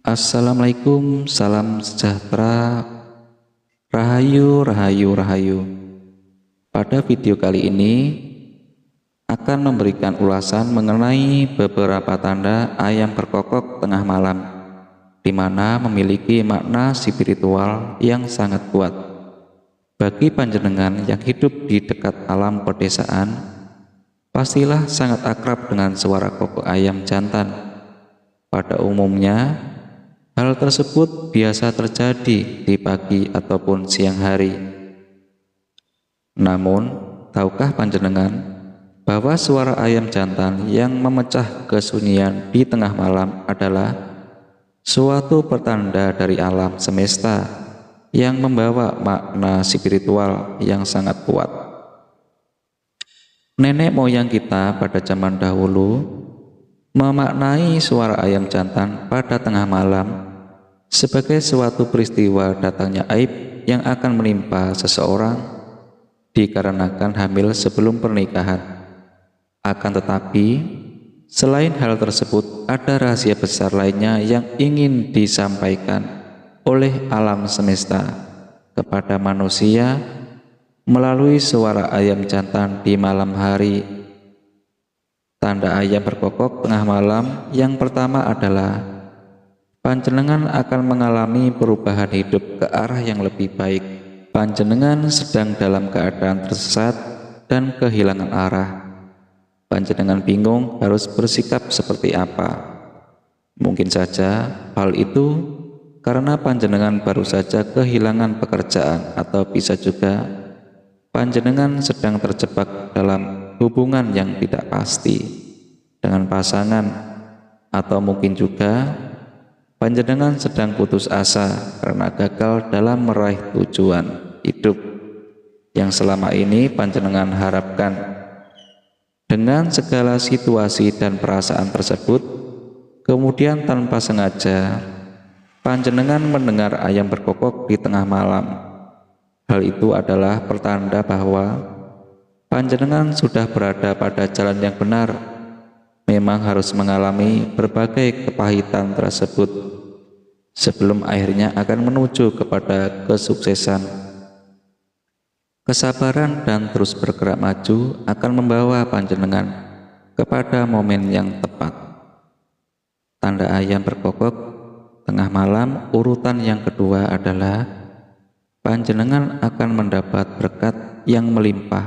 Assalamualaikum, salam sejahtera, rahayu, rahayu, rahayu. Pada video kali ini akan memberikan ulasan mengenai beberapa tanda ayam berkokok tengah malam, di mana memiliki makna spiritual yang sangat kuat. Bagi panjenengan yang hidup di dekat alam pedesaan, pastilah sangat akrab dengan suara kokok ayam jantan. Pada umumnya, hal tersebut biasa terjadi di pagi ataupun siang hari. Namun, tahukah panjenengan bahwa suara ayam jantan yang memecah kesunyian di tengah malam adalah suatu pertanda dari alam semesta yang membawa makna spiritual yang sangat kuat. Nenek moyang kita pada zaman dahulu memaknai suara ayam jantan pada tengah malam sebagai suatu peristiwa datangnya aib yang akan menimpa seseorang dikarenakan hamil sebelum pernikahan. Akan tetapi, selain hal tersebut, ada rahasia besar lainnya yang ingin disampaikan oleh alam semesta kepada manusia melalui suara ayam jantan di malam hari. Tanda ayam berkokok tengah malam yang pertama adalah panjenengan akan mengalami perubahan hidup ke arah yang lebih baik. Panjenengan sedang dalam keadaan tersesat dan kehilangan arah. Panjenengan bingung harus bersikap seperti apa. Mungkin saja hal itu karena panjenengan baru saja kehilangan pekerjaan, atau bisa juga panjenengan sedang terjebak dalam hubungan yang tidak pasti dengan pasangan, atau mungkin juga panjenengan sedang putus asa karena gagal dalam meraih tujuan hidup yang selama ini panjenengan harapkan. Dengan segala situasi dan perasaan tersebut, kemudian tanpa sengaja panjenengan mendengar ayam berkokok di tengah malam. Hal itu adalah pertanda bahwa panjenengan sudah berada pada jalan yang benar. Memang harus mengalami berbagai kepahitan tersebut sebelum akhirnya akan menuju kepada kesuksesan. Kesabaran dan terus bergerak maju akan membawa panjenengan kepada momen yang tepat. Tanda ayam berkokok tengah malam urutan yang kedua adalah panjenengan akan mendapat berkat yang melimpah.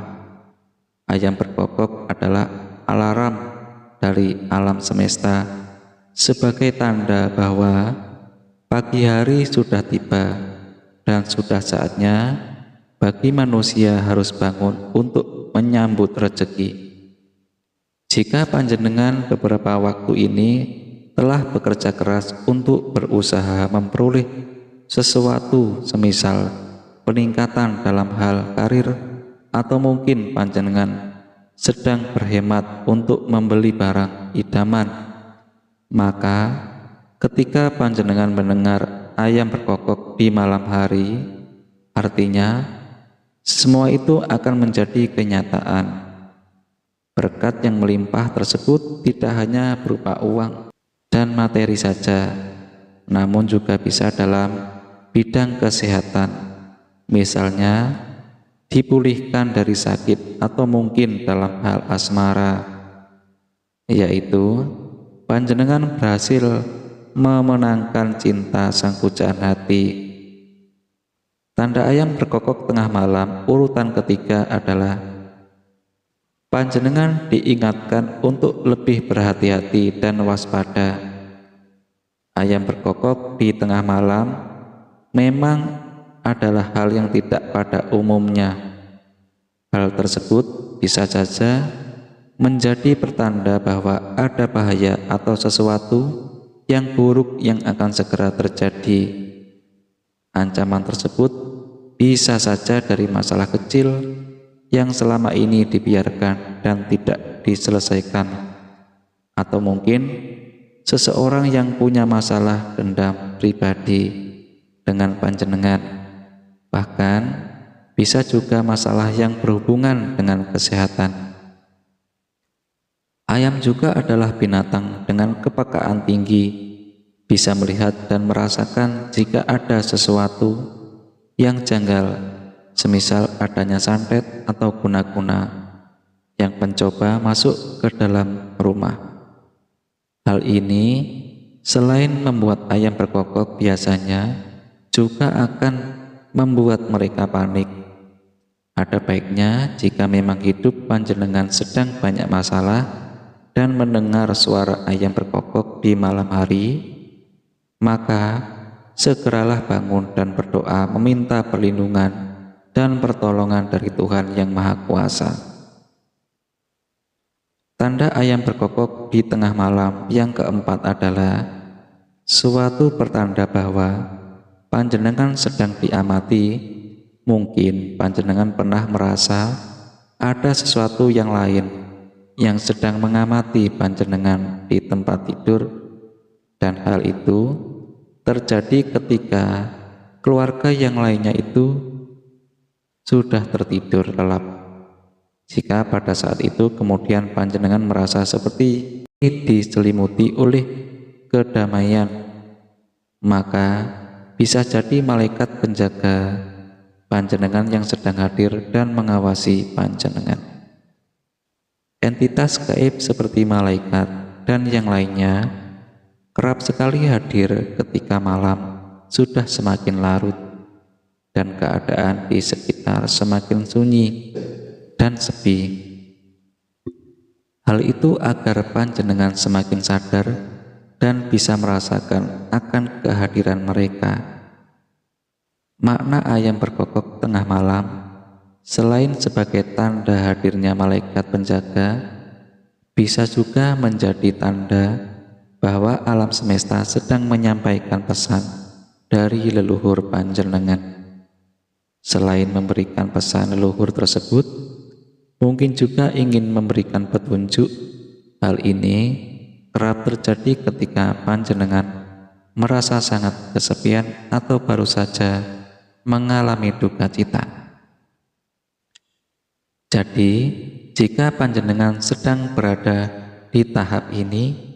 Ayam berkokok adalah alarm dari alam semesta sebagai tanda bahwa pagi hari sudah tiba dan sudah saatnya bagi manusia harus bangun untuk menyambut rezeki. Jika panjenengan beberapa waktu ini telah bekerja keras untuk berusaha memperoleh sesuatu, semisal peningkatan dalam hal karir, atau mungkin panjenengan sedang berhemat untuk membeli barang idaman, maka ketika panjenengan mendengar ayam berkokok di malam hari, artinya semua itu akan menjadi kenyataan. Berkat yang melimpah tersebut tidak hanya berupa uang dan materi saja, namun juga bisa dalam bidang kesehatan. Misalnya, dipulihkan dari sakit, atau mungkin dalam hal asmara, yaitu panjenengan berhasil memenangkan cinta sang pujaan hati. Tanda ayam berkokok tengah malam urutan ketiga adalah panjenengan diingatkan untuk lebih berhati-hati dan waspada. Ayam berkokok di tengah malam memang adalah hal yang tidak pada umumnya. Hal tersebut bisa saja menjadi pertanda bahwa ada bahaya atau sesuatu yang buruk yang akan segera terjadi. Ancaman tersebut bisa saja dari masalah kecil yang selama ini dibiarkan dan tidak diselesaikan, atau mungkin seseorang yang punya masalah dendam pribadi dengan panjenengan. Bahkan bisa juga masalah yang berhubungan dengan kesehatan. Ayam juga adalah binatang dengan kepekaan tinggi. bisa melihat dan merasakan jika ada sesuatu yang janggal, semisal adanya santet atau guna-guna yang mencoba masuk ke dalam rumah. Hal ini selain membuat ayam berkokok biasanya juga akan membuat mereka panik. Ada baiknya jika memang hidup panjenengan sedang banyak masalah dan mendengar suara ayam berkokok di malam hari, maka segeralah bangun dan berdoa meminta perlindungan dan pertolongan dari Tuhan yang Maha Kuasa. Tanda ayam berkokok di tengah malam yang keempat adalah suatu pertanda bahwa panjenengan sedang diamati. Mungkin panjenengan pernah merasa ada sesuatu yang lain yang sedang mengamati panjenengan di tempat tidur, dan hal itu terjadi ketika keluarga yang lainnya itu sudah tertidur lelap. Jika pada saat itu kemudian panjenengan merasa seperti diselimuti oleh kedamaian, maka bisa jadi malaikat penjaga panjenengan yang sedang hadir dan mengawasi panjenengan. Entitas gaib seperti malaikat dan yang lainnya kerap sekali hadir ketika malam sudah semakin larut dan keadaan di sekitar semakin sunyi dan sepi. Hal itu agar panjenengan semakin sadar dan bisa merasakan akan kehadiran mereka. Makna ayam berkokok tengah malam selain sebagai tanda hadirnya malaikat penjaga, bisa juga menjadi tanda bahwa alam semesta sedang menyampaikan pesan dari leluhur panjenengan. Selain memberikan pesan leluhur tersebut, mungkin juga ingin memberikan petunjuk. Hal ini kerap terjadi ketika panjenengan merasa sangat kesepian atau baru saja mengalami duka cita. Jadi, jika panjenengan sedang berada di tahap ini,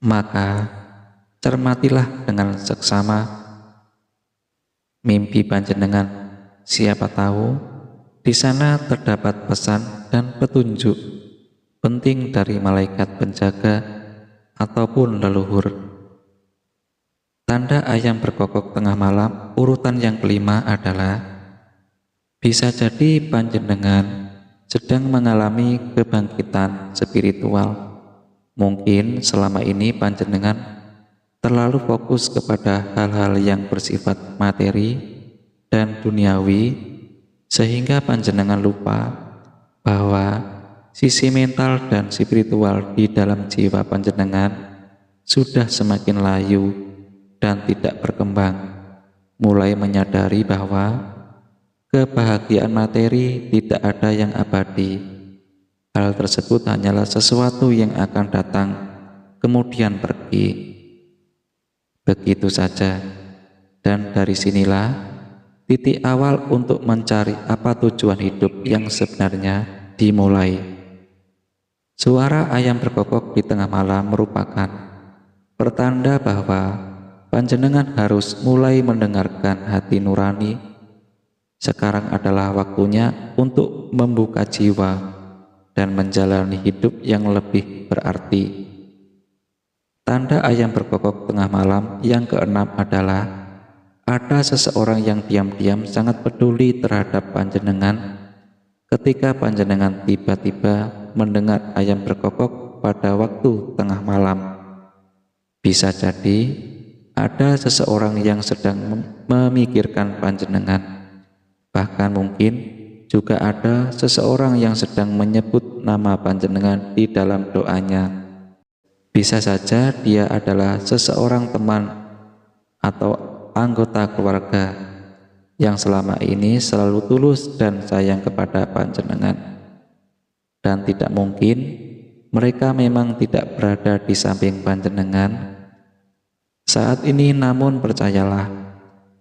maka cermatilah dengan seksama mimpi panjenengan. Siapa tahu di sana terdapat pesan dan petunjuk penting dari malaikat penjaga ataupun leluhur. Tanda ayam berkokok tengah malam urutan yang kelima adalah bisa jadi panjenengan sedang mengalami kebangkitan spiritual. Mungkin selama ini panjenengan terlalu fokus kepada hal-hal yang bersifat materi dan duniawi, sehingga panjenengan lupa bahwa sisi mental dan spiritual di dalam jiwa panjenengan sudah semakin layu dan tidak berkembang. Mulai menyadari bahwa kebahagiaan materi tidak ada yang abadi. Hal tersebut hanyalah sesuatu yang akan datang kemudian pergi. Begitu saja, dan dari sinilah titik awal untuk mencari apa tujuan hidup yang sebenarnya dimulai. Suara ayam berkokok di tengah malam merupakan pertanda bahwa panjenengan harus mulai mendengarkan hati nurani. Sekarang adalah waktunya untuk membuka jiwa dan menjalani hidup yang lebih berarti. Tanda ayam berkokok tengah malam yang keenam adalah ada seseorang yang diam-diam sangat peduli terhadap panjenengan. Ketika panjenengan tiba-tiba mendengar ayam berkokok pada waktu tengah malam, bisa jadi ada seseorang yang sedang memikirkan panjenengan. Bahkan mungkin juga ada seseorang yang sedang menyebut nama panjenengan di dalam doanya. Bisa saja dia adalah seseorang teman atau anggota keluarga yang selama ini selalu tulus dan sayang kepada panjenengan. Dan tidak mungkin mereka memang tidak berada di samping panjenengan saat ini, namun percayalah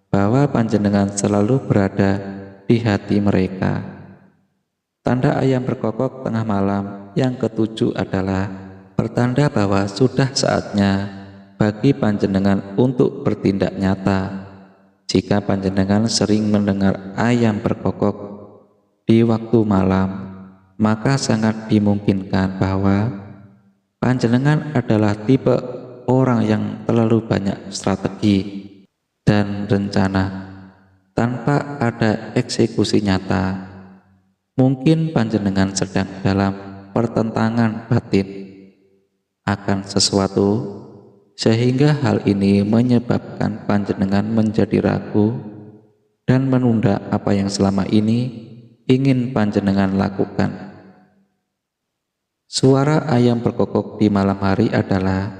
bahwa panjenengan selalu berada di hati mereka. Tanda ayam berkokok tengah malam yang ketujuh adalah pertanda bahwa sudah saatnya bagi panjenengan untuk bertindak nyata. Jika panjenengan sering mendengar ayam berkokok di waktu malam, maka sangat dimungkinkan bahwa panjenengan adalah tipe orang yang terlalu banyak strategi dan rencana tanpa ada eksekusi nyata. Mungkin panjenengan sedang dalam pertentangan batin akan sesuatu, sehingga hal ini menyebabkan panjenengan menjadi ragu dan menunda apa yang selama ini ingin panjenengan lakukan. Suara ayam berkokok di malam hari adalah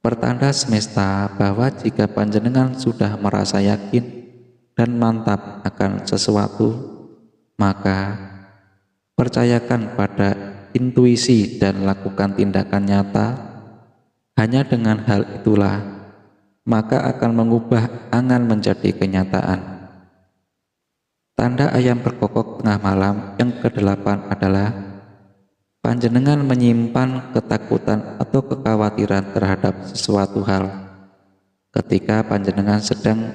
pertanda semesta bahwa jika panjenengan sudah merasa yakin dan mantap akan sesuatu, maka percayakan pada intuisi dan lakukan tindakan nyata. Hanya dengan hal itulah maka akan mengubah angan menjadi kenyataan. Tanda ayam berkokok tengah malam yang ke-8 adalah panjenengan menyimpan ketakutan atau kekhawatiran terhadap sesuatu hal. Ketika panjenengan sedang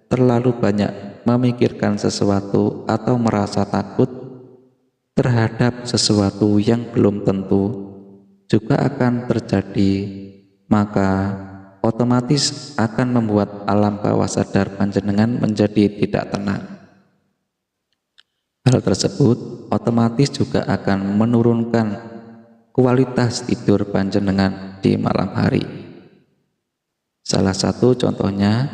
terlalu banyak memikirkan sesuatu atau merasa takut terhadap sesuatu yang belum tentu juga akan terjadi, maka otomatis akan membuat alam bawah sadar panjenengan menjadi tidak tenang. Hal tersebut otomatis juga akan menurunkan kualitas tidur panjenengan di malam hari. Salah satu contohnya,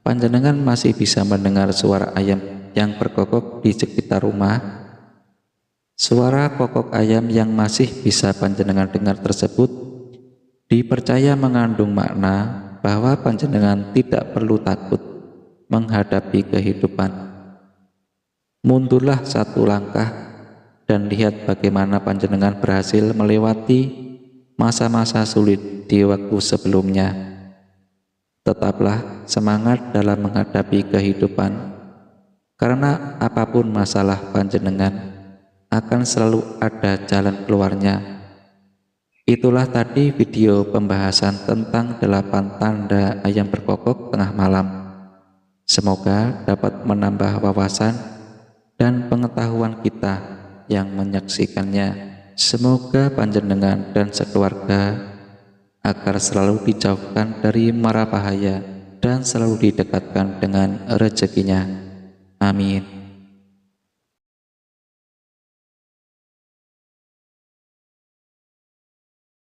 panjenengan masih bisa mendengar suara ayam yang berkokok di sekitar rumah. Suara kokok ayam yang masih bisa panjenengan dengar tersebut dipercaya mengandung makna bahwa panjenengan tidak perlu takut menghadapi kehidupan. Mundurlah satu langkah dan lihat bagaimana panjenengan berhasil melewati masa-masa sulit di waktu sebelumnya. Tetaplah semangat dalam menghadapi kehidupan, karena apapun masalah panjenengan akan selalu ada jalan keluarnya. Itulah tadi video pembahasan tentang 8 tanda ayam berkokok tengah malam. Semoga dapat menambah wawasan dan pengetahuan kita yang menyaksikannya. Semoga panjenengan dan sekeluarga agar selalu dijauhkan dari mara bahaya dan selalu didekatkan dengan rezekinya. Amin.